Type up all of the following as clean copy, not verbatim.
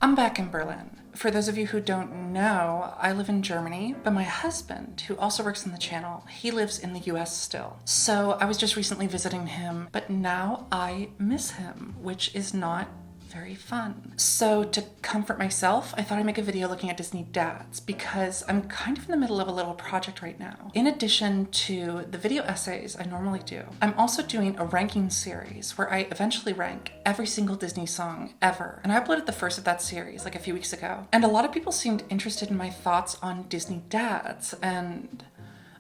I'm back in Berlin. For those of you who don't know, I live in Germany, but my husband, who also works on the channel, he lives in the US still. So I was just recently visiting him, but now I miss him, which is not very fun. So to comfort myself, I thought I'd make a video looking at Disney dads because I'm kind of in the middle of a little project right now. In addition to the video essays I normally do, I'm also doing a ranking series where I eventually rank every single Disney song ever. And I uploaded the first of that series like a few weeks ago. And a lot of people seemed interested in my thoughts on Disney dads, and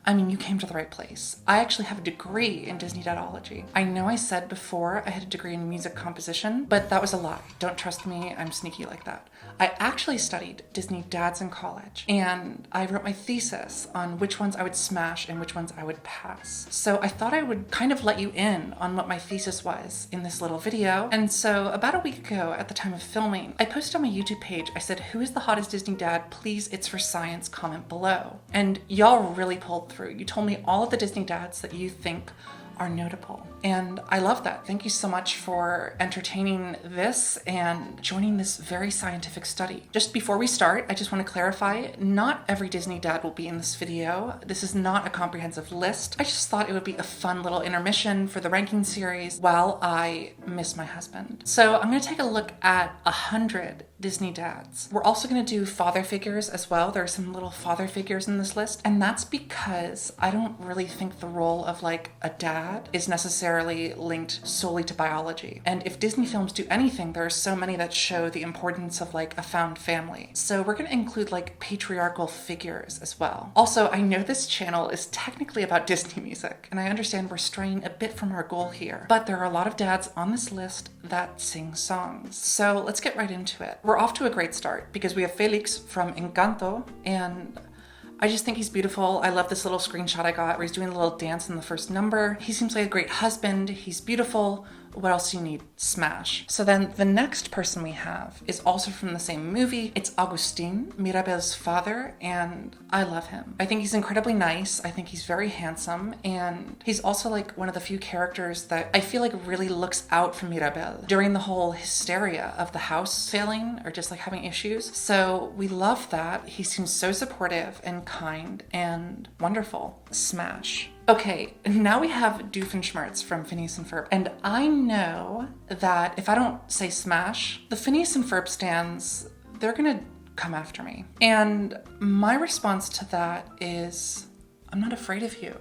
I mean, you came to the right place. I actually have a degree in Disney dadology. I know I said before I had a degree in music composition, but that was a lie. Don't trust me, I'm sneaky like that. I actually studied Disney dads in college, and I wrote my thesis on which ones I would smash and which ones I would pass. So I thought I would kind of let you in on what my thesis was in this little video. And so about a week ago, at the time of filming, I posted on my YouTube page, I said, "Who is the hottest Disney dad? Please, it's for science, comment below." And y'all really pulled through. You told me all of the Disney dads that you think are notable. And I love that. Thank you so much for entertaining this and joining this very scientific study. Just before we start, I just want to clarify, not every Disney dad will be in this video. This is not a comprehensive list. I just thought it would be a fun little intermission for the ranking series while I miss my husband. So I'm going to take a look at 100 Disney dads. We're also going to do father figures as well. There are some little father figures in this list, and that's because I don't really think the role of like a dad is necessarily linked solely to biology. And if Disney films do anything, there are so many that show the importance of like a found family. So we're going to include like patriarchal figures as well. Also, I know this channel is technically about Disney music, and I understand we're straying a bit from our goal here, but there are a lot of dads on this list that sing songs. So let's get right into it. We're off to a great start because we have Felix from Encanto, and I just think he's beautiful. I love this little screenshot I got where he's doing a little dance in the first number. He seems like a great husband. He's beautiful. What else do you need? Smash. So then the next person we have is also from the same movie. It's Agustin, Mirabel's father, and I love him. I think he's incredibly nice. I think he's very handsome, and he's also like one of the few characters that I feel like really looks out for Mirabel during the whole hysteria of the house failing or just like having issues. So we love that. He seems so supportive and kind and wonderful. Smash. Okay, now we have Doofenshmirtz from Phineas and Ferb, and I know that if I don't say smash, the Phineas and Ferb stans, they're gonna come after me. And my response to that is, I'm not afraid of you.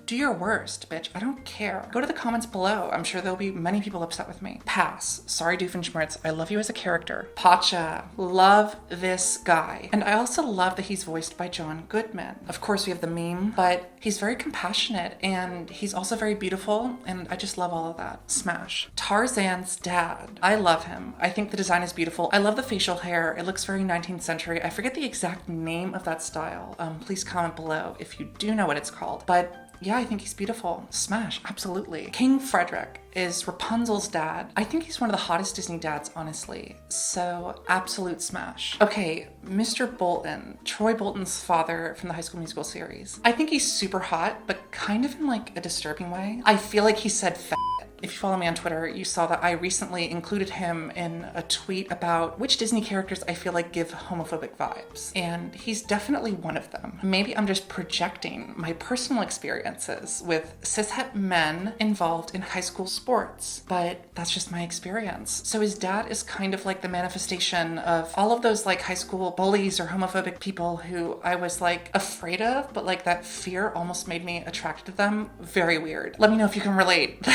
Do your worst, bitch. I don't care. Go to the comments below. I'm sure there'll be many people upset with me. Pass. Sorry, Doofenshmirtz. I love you as a character. Pacha. Love this guy. And I also love that he's voiced by John Goodman. Of course, we have the meme, but he's very compassionate and he's also very beautiful, and I just love all of that. Smash. Tarzan's dad. I love him. I think the design is beautiful. I love the facial hair. It looks very 19th century. I forget the exact name of that style. Please comment below if you do know what it's called. But yeah, I think he's beautiful. Smash, absolutely. King Frederick is Rapunzel's dad. I think he's one of the hottest Disney dads, honestly. So absolute smash. Okay, Mr. Bolton, Troy Bolton's father from the High School Musical series. I think he's super hot, but kind of in like a disturbing way. I feel like he said fat. If you follow me on Twitter, you saw that I recently included him in a tweet about which Disney characters I feel like give homophobic vibes. And he's definitely one of them. Maybe I'm just projecting my personal experiences with cishet men involved in high school sports, but that's just my experience. So his dad is kind of like the manifestation of all of those like high school bullies or homophobic people who I was like afraid of, but like that fear almost made me attracted to them. Very weird. Let me know if you can relate.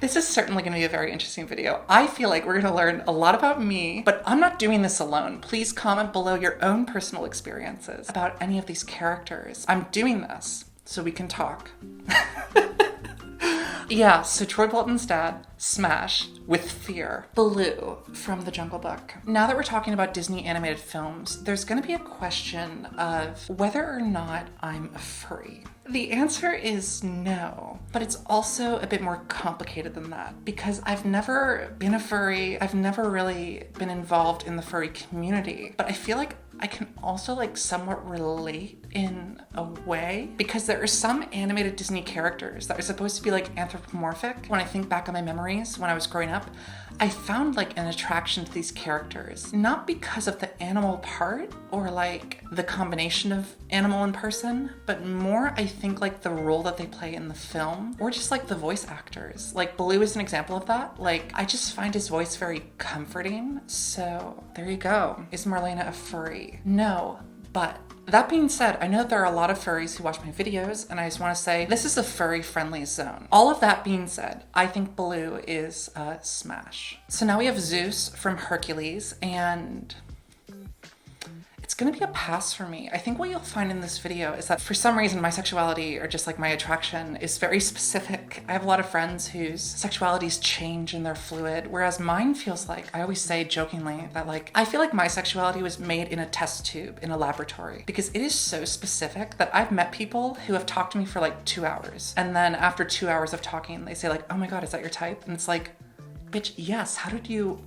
This is certainly going to be a very interesting video. I feel like we're going to learn a lot about me, but I'm not doing this alone. Please comment below your own personal experiences about any of these characters. I'm doing this so we can talk. Yeah, so Troy Bolton's dad, smash with fear. Baloo from The Jungle Book. Now that we're talking about Disney animated films, there's going to be a question of whether or not I'm a furry. The answer is no, but it's also a bit more complicated than that because I've never been a furry. I've never really been involved in the furry community, but I feel like I can also like somewhat relate in a way because there are some animated Disney characters that are supposed to be like anthropomorphic. When I think back on my memories when I was growing up, I found like an attraction to these characters, not because of the animal part or like the combination of animal and person, but more I think like the role that they play in the film, or just like the voice actors. Like Baloo is an example of that. Like I just find his voice very comforting. So there you go. Is Marlena a furry? No, but that being said, I know that there are a lot of furries who watch my videos, and I just want to say this is a furry-friendly zone. All of that being said, I think Baloo is a smash. So now we have Zeus from Hercules, and it's gonna be a pass for me. I think what you'll find in this video is that for some reason my sexuality or just like my attraction is very specific. I have a lot of friends whose sexualities change and they're fluid, whereas mine feels like, I always say jokingly that like, I feel like my sexuality was made in a test tube in a laboratory because it is so specific that I've met people who have talked to me for like 2 hours. And then after 2 hours of talking, they say like, oh my God, is that your type? And it's like, bitch, yes, how did you...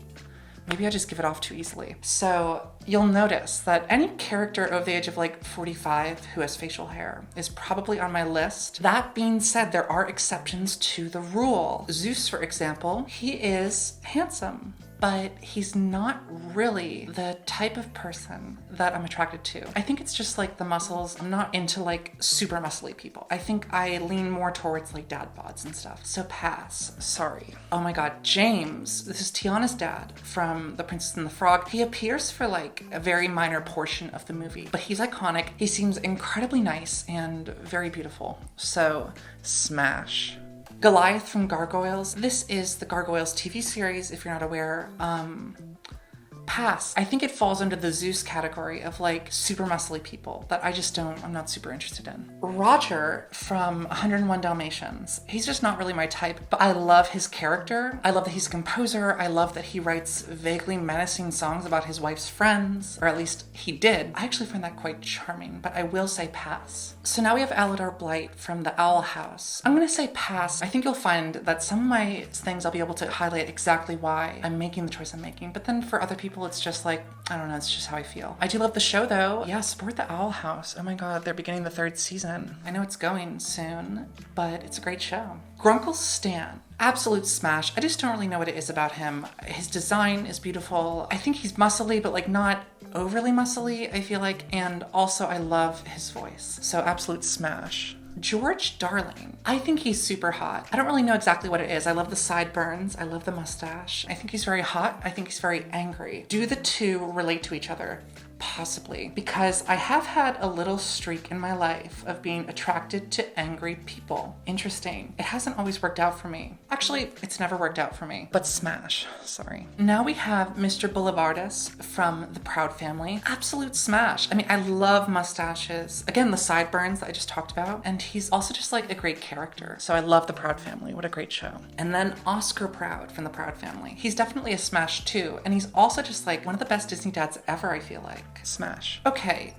Maybe I just give it off too easily. So you'll notice that any character over the age of like 45 who has facial hair is probably on my list. That being said, there are exceptions to the rule. Zeus, for example, he is handsome, but he's not really the type of person that I'm attracted to. I think it's just like the muscles. I'm not into like super muscly people. I think I lean more towards like dad bods and stuff. So pass, sorry. Oh my God, James, this is Tiana's dad from The Princess and the Frog. He appears for like a very minor portion of the movie, but he's iconic. He seems incredibly nice and very beautiful. So smash. Goliath from Gargoyles. This is the Gargoyles TV series, if you're not aware. Pass. I think it falls under the Zeus category of like super muscly people that I'm not super interested in. Roger from 101 Dalmatians. He's just not really my type, but I love his character. I love that he's a composer. I love that he writes vaguely menacing songs about his wife's friends, or at least he did. I actually find that quite charming, but I will say pass. So now we have Aladar Blight from the Owl House. I'm gonna say pass. I think you'll find that some of my things I'll be able to highlight exactly why I'm making the choice I'm making, but then for other people, it's just like, I don't know, it's just how I feel. I do love the show though. Yeah, support the Owl House. Oh my God, they're beginning the 3rd season. I know it's going soon, but it's a great show. Grunkle Stan. Absolute smash. I just don't really know what it is about him. His design is beautiful. I think he's muscly, but like not overly muscly, I feel like. And also I love his voice. So absolute smash. George Darling. I think he's super hot. I don't really know exactly what it is. I love the sideburns. I love the mustache. I think he's very hot. I think he's very angry. Do the two relate to each other? Possibly, because I have had a little streak in my life of being attracted to angry people. Interesting. It hasn't always worked out for me. Actually, it's never worked out for me, but smash, sorry. Now we have Mr. Boulevardus from the Proud Family. Absolute smash. I mean, I love mustaches. Again, the sideburns that I just talked about, and he's also just like a great character. So I love the Proud Family. What a great show. And then Oscar Proud from the Proud Family. He's definitely a smash too, and he's also just like one of the best Disney dads ever, I feel like. Smash. Okay,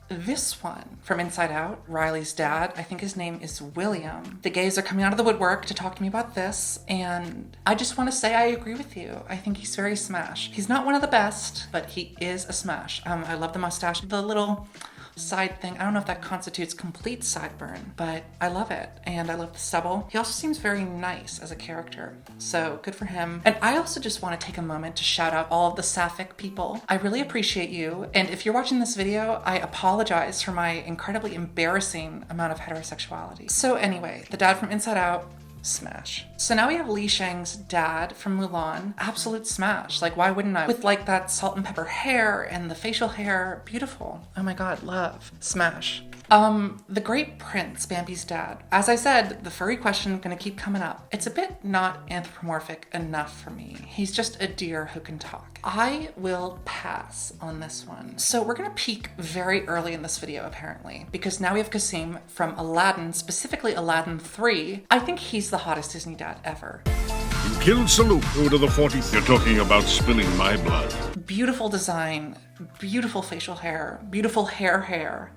this one from Inside Out, Riley's dad, I think his name is William. The gays are coming out of the woodwork to talk to me about this, and I just want to say I agree with you. I think he's very smash. He's not one of the best, but he is a smash. I love the mustache, the little side thing. I don't know if that constitutes complete sideburn, but I love it. And I love the stubble. He also seems very nice as a character. So good for him. And I also just want to take a moment to shout out all of the sapphic people. I really appreciate you. And if you're watching this video, I apologize for my incredibly embarrassing amount of heterosexuality. So anyway, the dad from Inside Out, smash. So now we have Li Shang's dad from Mulan. Absolute smash. Like, why wouldn't I? With like that salt and pepper hair and the facial hair. Beautiful. Oh my God, love. Smash. The Great Prince, Bambi's dad. As I said, the furry question gonna keep coming up. It's a bit not anthropomorphic enough for me. He's just a deer who can talk. I will pass on this one. So we're gonna peak very early in this video, apparently, because now we have Kasim from Aladdin, specifically Aladdin 3. I think he's the hottest Disney dad ever. You killed Saluk to the 40th. You're talking about spilling my blood. Beautiful design, beautiful facial hair, beautiful hair.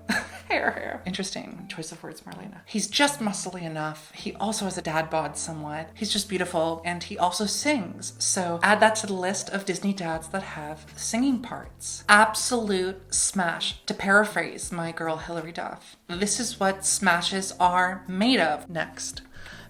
Hair. Interesting choice of words, Marlena. He's just muscly enough. He also has a dad bod somewhat. He's just beautiful, and he also sings. So add that to the list of Disney dads that have singing parts. Absolute smash. To paraphrase my girl Hilary Duff, this is what smashes are made of. Next.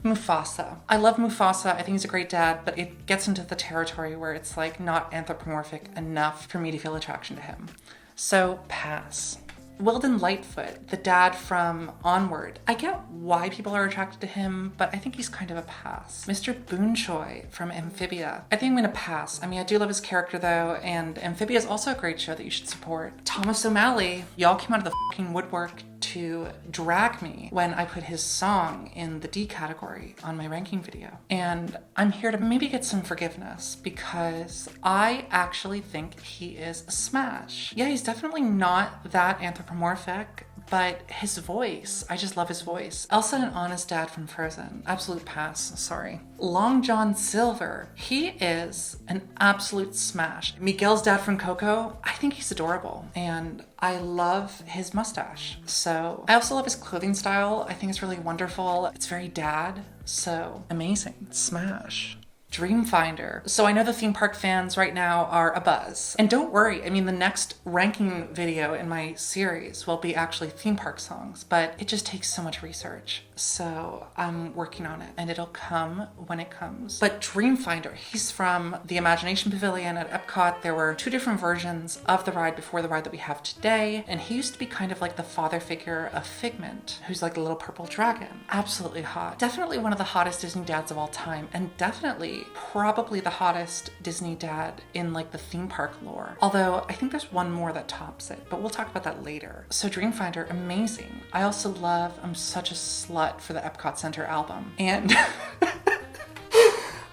Mufasa. I love Mufasa. I think he's a great dad, but it gets into the territory where it's like not anthropomorphic enough for me to feel attraction to him. So pass. Weldon Lightfoot, the dad from Onward. I get why people are attracted to him, but I think he's kind of a pass. Mr. Boonchoy from Amphibia. I think I'm gonna pass. I mean, I do love his character though, and Amphibia is also a great show that you should support. Thomas O'Malley, y'all came out of the fucking woodwork to drag me when I put his song in the D category on my ranking video. And I'm here to maybe get some forgiveness because I actually think he is a smash. Yeah, he's definitely not that anthropomorphic, but his voice, I just love his voice. Elsa and Anna's dad from Frozen. Absolute pass, sorry. Long John Silver, he is an absolute smash. Miguel's dad from Coco, I think he's adorable and I love his mustache. So I also love his clothing style. I think it's really wonderful. It's very dad, so amazing. Smash. Dreamfinder. So I know the theme park fans right now are abuzz. And don't worry, I mean, the next ranking video in my series will be actually theme park songs, but it just takes so much research. So I'm working on it and it'll come when it comes. But Dreamfinder, he's from the Imagination Pavilion at Epcot. There were 2 different versions of the ride before the ride that we have today. And he used to be kind of like the father figure of Figment, who's like a little purple dragon. Absolutely hot. Definitely one of the hottest Disney dads of all time. And definitely probably the hottest Disney dad in like the theme park lore. Although I think there's one more that tops it, but we'll talk about that later. So Dreamfinder, amazing. I also love I'm Such a Slut for the Epcot Center album. And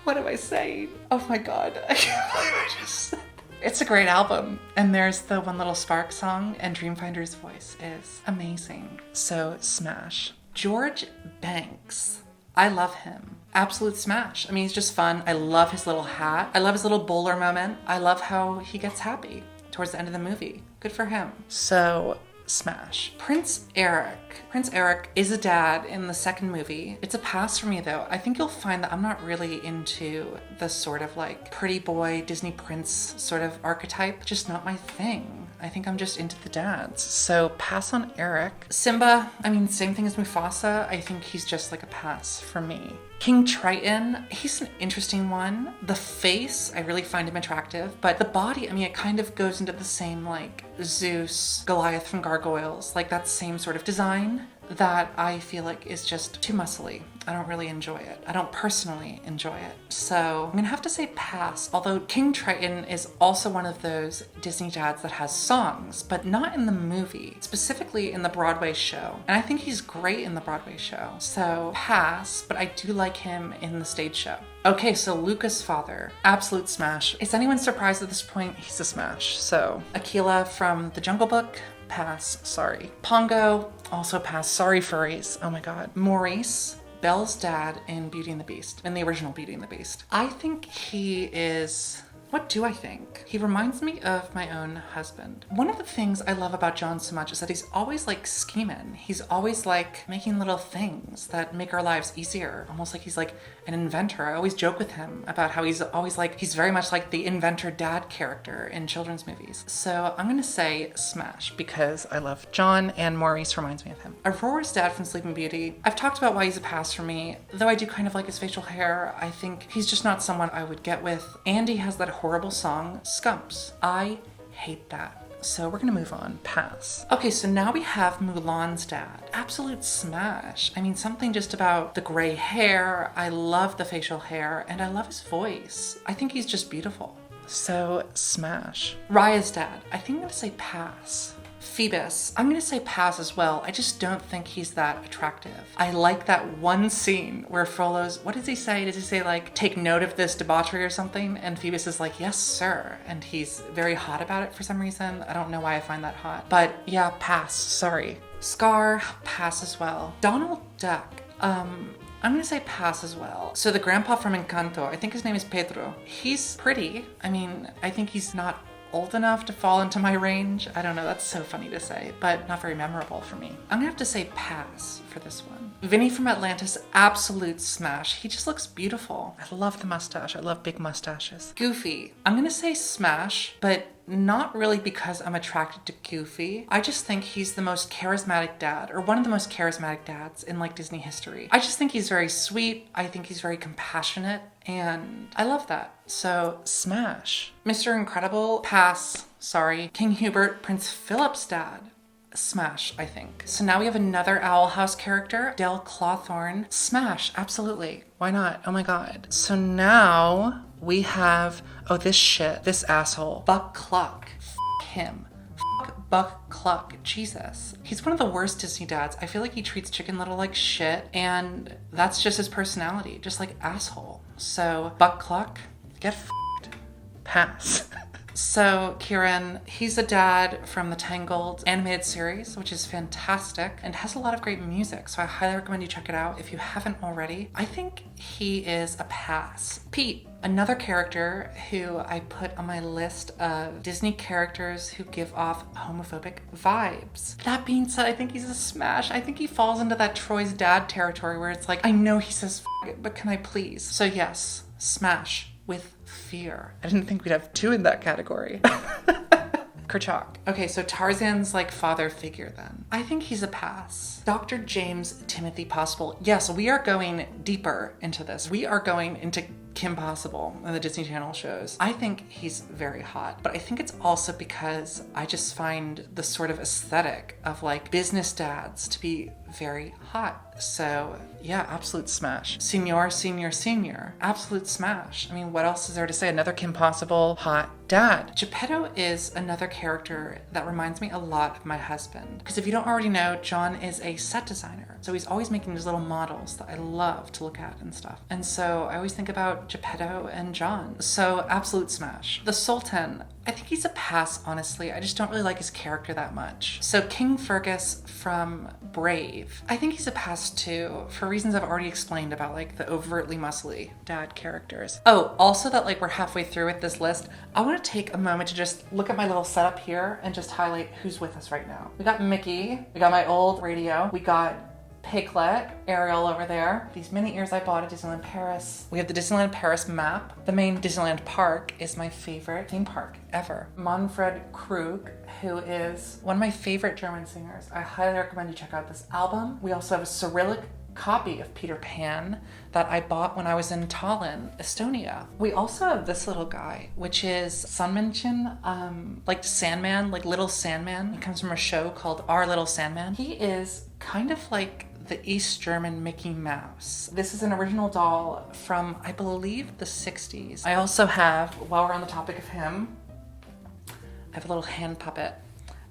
what am I saying? Oh my God. I can't believe I just said it's a great album. And there's the One Little Spark song and Dreamfinder's voice is amazing. So smash. George Banks. I love him. Absolute smash. I mean, he's just fun. I love his little hat. I love his little bowler moment. I love how he gets happy towards the end of the movie. Good for him. So, smash. Prince Eric. Prince Eric is a dad in the second movie. It's a pass for me though. I think you'll find that I'm not really into the sort of like pretty boy Disney prince sort of archetype. Just not my thing. I think I'm just into the dads. So pass on Eric. Simba, I mean, same thing as Mufasa. I think he's just like a pass for me. King Triton, he's an interesting one. The face, I really find him attractive, but the body, I mean, it kind of goes into the same like Zeus, Goliath from Gargoyles, like that same sort of design that I feel like is just too muscly. I don't really enjoy it. I don't personally enjoy it. So I'm gonna have to say pass, although King Triton is also one of those Disney dads that has songs, but not in the movie, specifically in the Broadway show. And I think he's great in the Broadway show. So pass, but I do like him in the stage show. Okay, so Luca's father, absolute smash. Is anyone surprised at this point? He's a smash. So Aquila from The Jungle Book, pass, sorry. Pongo, also pass, sorry furries. Oh my God. Maurice, Belle's dad in Beauty and the Beast, in the original Beauty and the Beast. I think he is... What do I think? He reminds me of my own husband. One of the things I love about John so much is that he's always like scheming. He's always like making little things that make our lives easier. Almost like he's like an inventor. I always joke with him about how he's always like, he's very much like the inventor dad character in children's movies. So I'm gonna say smash because I love John and Maurice reminds me of him. Aurora's dad from Sleeping Beauty. I've talked about why he's a pass for me. Though I do kind of like his facial hair, I think he's just not someone I would get with. Andy has that horrible song, Scumps. I hate that. So we're gonna move on, pass. Okay, so now we have Mulan's dad. Absolute smash. I mean, something just about the gray hair. I love the facial hair and I love his voice. I think he's just beautiful. So smash. Raya's dad. I think I'm gonna say pass. Phoebus, I'm gonna say pass as well. I just don't think he's that attractive. I like that one scene where Frollo's, what does he say? Does he say like, take note of this debauchery or something? And Phoebus is like, yes, sir. And he's very hot about it for some reason. I don't know why I find that hot. But yeah, pass, sorry. Scar, pass as well. Donald Duck, I'm gonna say pass as well. So the grandpa from Encanto, I think his name is Pedro. He's pretty. I mean, I think he's not old enough to fall into my range. I don't know, that's so funny to say, but not very memorable for me. I'm gonna have to say pass for this one. Vinny from Atlantis, absolute smash. He just looks beautiful. I love the mustache. I love big mustaches. Goofy, I'm gonna say smash, but not really because I'm attracted to Goofy. I just think he's the most charismatic dad, or one of the most charismatic dads in like Disney history. I just think he's very sweet. I think he's very compassionate, and I love that. So smash. Mr. Incredible, pass. Sorry. King Hubert, Prince Philip's dad. Smash, I think. So now we have another Owl House character, Del Clawthorne. Smash, absolutely. Why not? Oh my god. So now we have, this asshole, Buck Cluck. F him. F Buck Cluck. Jesus. He's one of the worst Disney dads. I feel like he treats Chicken Little like shit, and that's just his personality. Just like asshole. So Buck Cluck, get f***ed. Pass. So Kieran, he's a dad from the Tangled animated series, which is fantastic and has a lot of great music. So I highly recommend you check it out if you haven't already. I think he is a pass. Pete, another character who I put on my list of Disney characters who give off homophobic vibes. That being said, I think he's a smash. I think he falls into that Troy's dad territory where it's like, I know he says f it, but can I please? So yes, smash. With fear. I didn't think we'd have two in that category. Kerchak. Okay, so Tarzan's like father figure then. I think he's a pass. Dr. James Timothy Possible. Yes, we are going deeper into this. We are going into Kim Possible in the Disney Channel shows. I think he's very hot, but I think it's also because I just find the sort of aesthetic of like business dads to be very hot. So yeah, absolute smash. Senior, senior, senior. Absolute smash. I mean, what else is there to say? Another Kim Possible hot dad. Geppetto is another character that reminds me a lot of my husband. Because if you don't already know, John is a set designer. So he's always making these little models that I love to look at and stuff. And so I always think about Geppetto and John. So absolute smash. The Sultan, I think he's a pass, honestly. I just don't really like his character that much. So King Fergus from Brave, I think he's a pass too, for reasons I've already explained about like the overtly muscly dad characters. Oh, also that like we're halfway through with this list, I want to take a moment to just look at my little setup here and just highlight who's with us right now. We got Mickey, we got my old radio, we got Piglet, Ariel over there. These mini ears I bought at Disneyland Paris. We have the Disneyland Paris map. The main Disneyland park is my favorite theme park ever. Manfred Krug, who is one of my favorite German singers. I highly recommend you check out this album. We also have a Cyrillic copy of Peter Pan that I bought when I was in Tallinn, Estonia. We also have this little guy, which is Sandmännchen, like Sandman, like Little Sandman. He comes from a show called Our Little Sandman. He is kind of like the East German Mickey Mouse. This is an original doll from, I believe, the 60s. I also have, while we're on the topic of him, I have a little hand puppet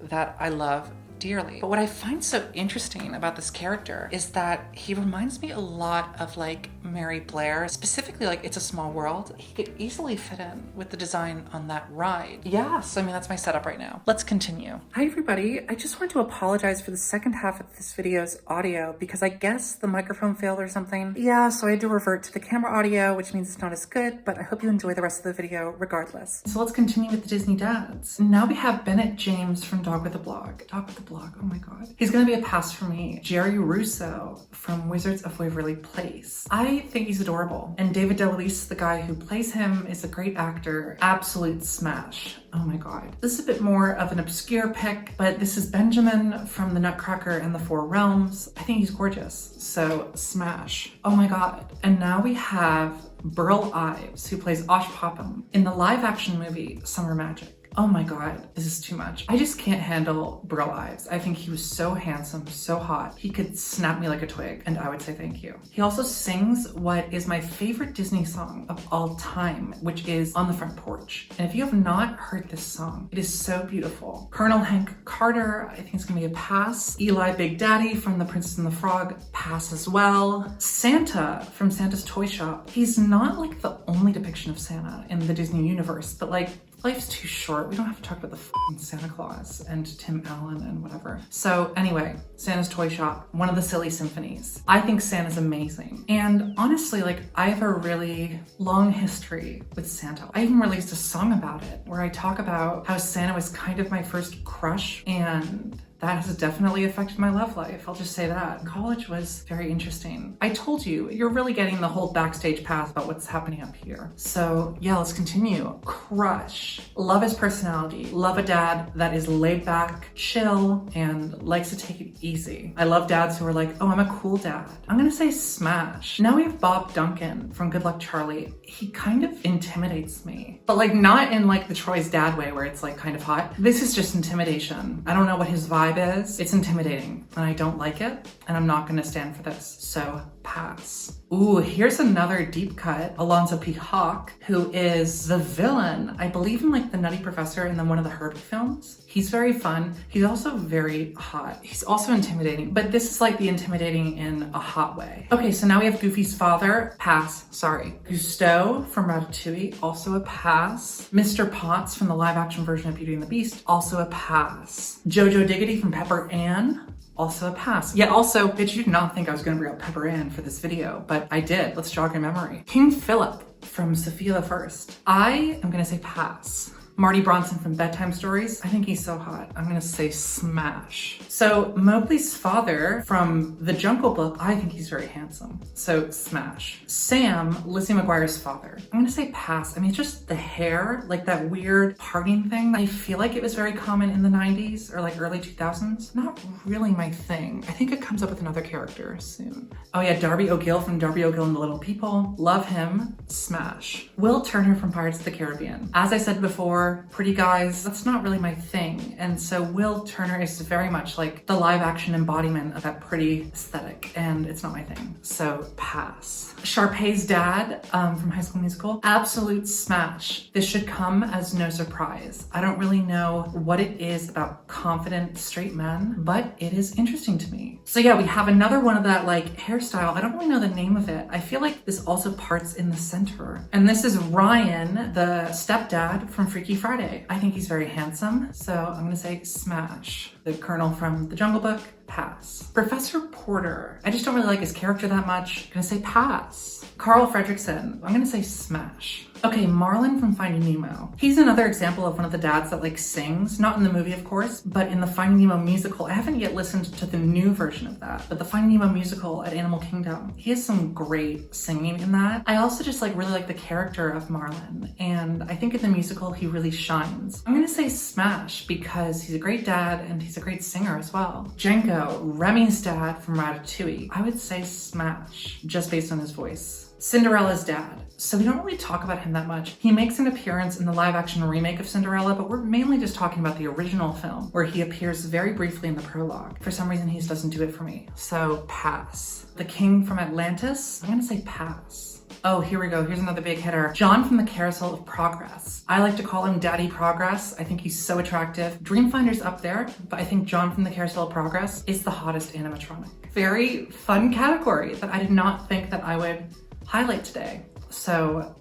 that I love dearly. But what I find so interesting about this character is that he reminds me a lot of like Mary Blair, specifically like It's a Small World. He could easily fit in with the design on that ride. Yeah, so I mean, that's my setup right now. Let's continue. Hi everybody. I just want to apologize for the second half of this video's audio because I guess the microphone failed or something. Yeah, so I had to revert to the camera audio, which means it's not as good, but I hope you enjoy the rest of the video regardless. So let's continue with the Disney dads. Now we have Bennett James from Dog with a Blog. Dog with a Blog, oh my god. He's gonna be a pass for me. Jerry Russo from Wizards of Waverly Place. I think he's adorable. And David DeLuise, the guy who plays him, is a great actor. Absolute smash. Oh my god. This is a bit more of an obscure pick, but this is Benjamin from The Nutcracker and the Four Realms. I think he's gorgeous. So smash. Oh my god. And now we have Burl Ives, who plays Osh Popham in the live action movie Summer Magic. Oh my god, this is too much. I just can't handle Burl Ives. I think he was so handsome, so hot. He could snap me like a twig, and I would say thank you. He also sings what is my favorite Disney song of all time, which is On the Front Porch. And if you have not heard this song, it is so beautiful. Colonel Hank Carter, I think it's gonna be a pass. Eli Big Daddy from The Princess and the Frog, pass as well. Santa from Santa's Toy Shop. He's not like the only depiction of Santa in the Disney universe, but like, life's too short. We don't have to talk about the f***ing Santa Claus and Tim Allen and whatever. So anyway, Santa's Toy Shop, one of the silly symphonies. I think Santa's amazing. And honestly, like I have a really long history with Santa. I even released a song about it where I talk about how Santa was kind of my first crush and That has definitely affected my love life. I'll just say that. College was very interesting. I told you, you're really getting the whole backstage pass about what's happening up here. So yeah, let's continue. Crush. Love his personality. Love a dad that is laid back, chill, and likes to take it easy. I love dads who are like, oh, I'm a cool dad. I'm gonna say smash. Now we have Bob Duncan from Good Luck Charlie. He kind of intimidates me, but like not in like the Troy's dad way where it's like kind of hot. This is just intimidation. I don't know what his vibe is. It's intimidating and I don't like it and I'm not gonna stand for this. So pass. Ooh, here's another deep cut. Alonzo P. Hawk, who is the villain, I believe in like The Nutty Professor and then one of the Herbie films. He's very fun. He's also very hot. He's also intimidating, but this is like the intimidating in a hot way. Okay, so now we have Goofy's father. Pass, sorry. Gusteau from Ratatouille, also a pass. Mr. Potts from the live action version of Beauty and the Beast, also a pass. Jojo Diggity from Pepper Ann, also a pass. Yeah, also, bitch, you did not think I was gonna bring up Pepper Ann for this video, but I did. Let's jog your memory. King Philip from Sophia the First. I am gonna say pass. Marty Bronson from Bedtime Stories. I think he's so hot. I'm gonna say smash. So Mowgli's father from The Jungle Book, I think he's very handsome. So smash. Sam, Lizzie McGuire's father. I'm gonna say pass. I mean, just the hair, like that weird parting thing. I feel like it was very common in the 90s or like early 2000s. Not really my thing. I think it comes up with another character soon. Oh yeah, Darby O'Gill from Darby O'Gill and the Little People. Love him. Smash. Will Turner from Pirates of the Caribbean. As I said before, pretty guys, that's not really my thing. And so Will Turner is very much like the live action embodiment of that pretty aesthetic, and it's not my thing. So pass. Sharpay's dad from High School Musical, absolute smash. This should come as no surprise. I don't really know what it is about confident straight men, but it is interesting to me. So yeah, we have another one of that like hairstyle. I don't really know the name of it. I feel like this also parts in the center. And this is Ryan, the stepdad from Freaky Friday. I think he's very handsome, so I'm gonna say smash. The Colonel from The Jungle Book, pass. Professor Porter, I just don't really like his character that much. I'm gonna say pass. Carl Fredricksen, I'm gonna say smash. Okay, Marlin from Finding Nemo. He's another example of one of the dads that like sings, not in the movie of course, but in the Finding Nemo musical. I haven't yet listened to the new version of that, but the Finding Nemo musical at Animal Kingdom, he has some great singing in that. I also just like really like the character of Marlin, and I think in the musical he really shines. I'm gonna say smash because he's a great dad and he's a great singer as well. Jenko, Remy's dad from Ratatouille. I would say smash just based on his voice. Cinderella's dad. So we don't really talk about him that much. He makes an appearance in the live action remake of Cinderella, but we're mainly just talking about the original film where he appears very briefly in the prologue. For some reason, he just doesn't do it for me. So pass. The king from Atlantis. I'm gonna say pass. Oh, here we go. Here's another big hitter. John from the Carousel of Progress. I like to call him Daddy Progress. I think he's so attractive. Dreamfinder's up there, but I think John from the Carousel of Progress is the hottest animatronic. Very fun category that I did not think that I would highlight today. So,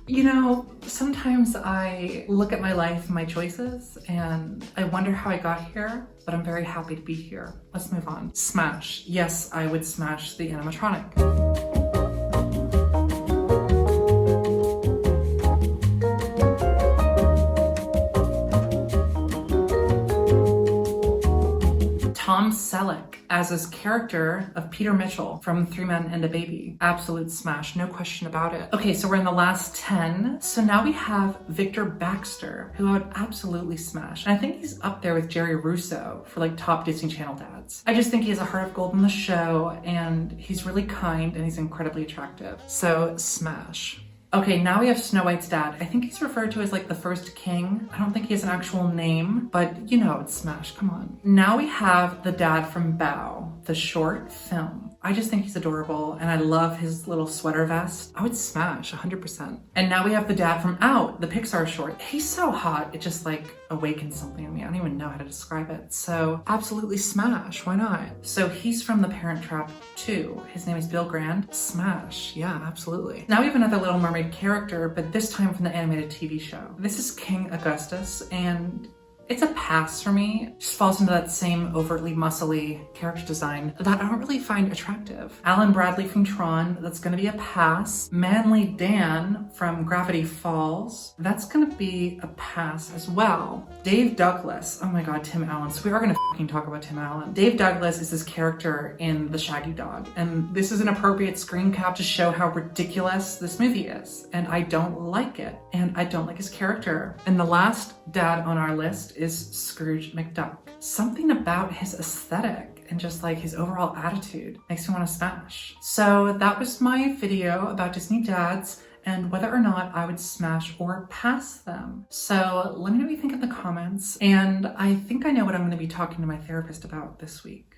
you know, sometimes I look at my life and my choices and I wonder how I got here, but I'm very happy to be here. Let's move on. Smash. Yes, I would smash the animatronic. Tom Selleck as his character of Peter Mitchell from 3 Men and a Baby. Absolute smash, no question about it. Okay, so we're in the last 10. So now we have Victor Baxter, who I would absolutely smash. And I think he's up there with Jerry Russo for like top Disney Channel dads. I just think he has a heart of gold in the show and he's really kind and he's incredibly attractive. So smash. Okay, now we have Snow White's dad. I think he's referred to as like the first king. I don't think he has an actual name, but you know, it's smash, come on. Now we have the dad from Bao, the short film. I just think he's adorable and I love his little sweater vest. I would smash 100%. And now we have the dad from Out, the Pixar short. He's so hot, it just like awakens something in me. I don't even know how to describe it. So absolutely smash, why not? So he's from The Parent Trap 2. His name is Bill Grand. Smash, yeah, absolutely. Now we have another Little Mermaid character, but this time from the animated TV show. This is King Augustus, and It's a pass for me. It just falls into that same overtly muscly character design that I don't really find attractive. Alan Bradley from Tron, that's gonna be a pass. Manly Dan from Gravity Falls, that's gonna be a pass as well. Dave Douglas, oh my god, Tim Allen. So we are gonna fucking talk about Tim Allen. Dave Douglas is this character in The Shaggy Dog, and this is an appropriate screen cap to show how ridiculous this movie is, and I don't like it, and I don't like his character. And the last dad on our list is Scrooge McDuck. Something about his aesthetic and just like his overall attitude makes me want to smash. So that was my video about Disney dads and whether or not I would smash or pass them. So let me know what you think in the comments, and I think I know what I'm going to be talking to my therapist about this week.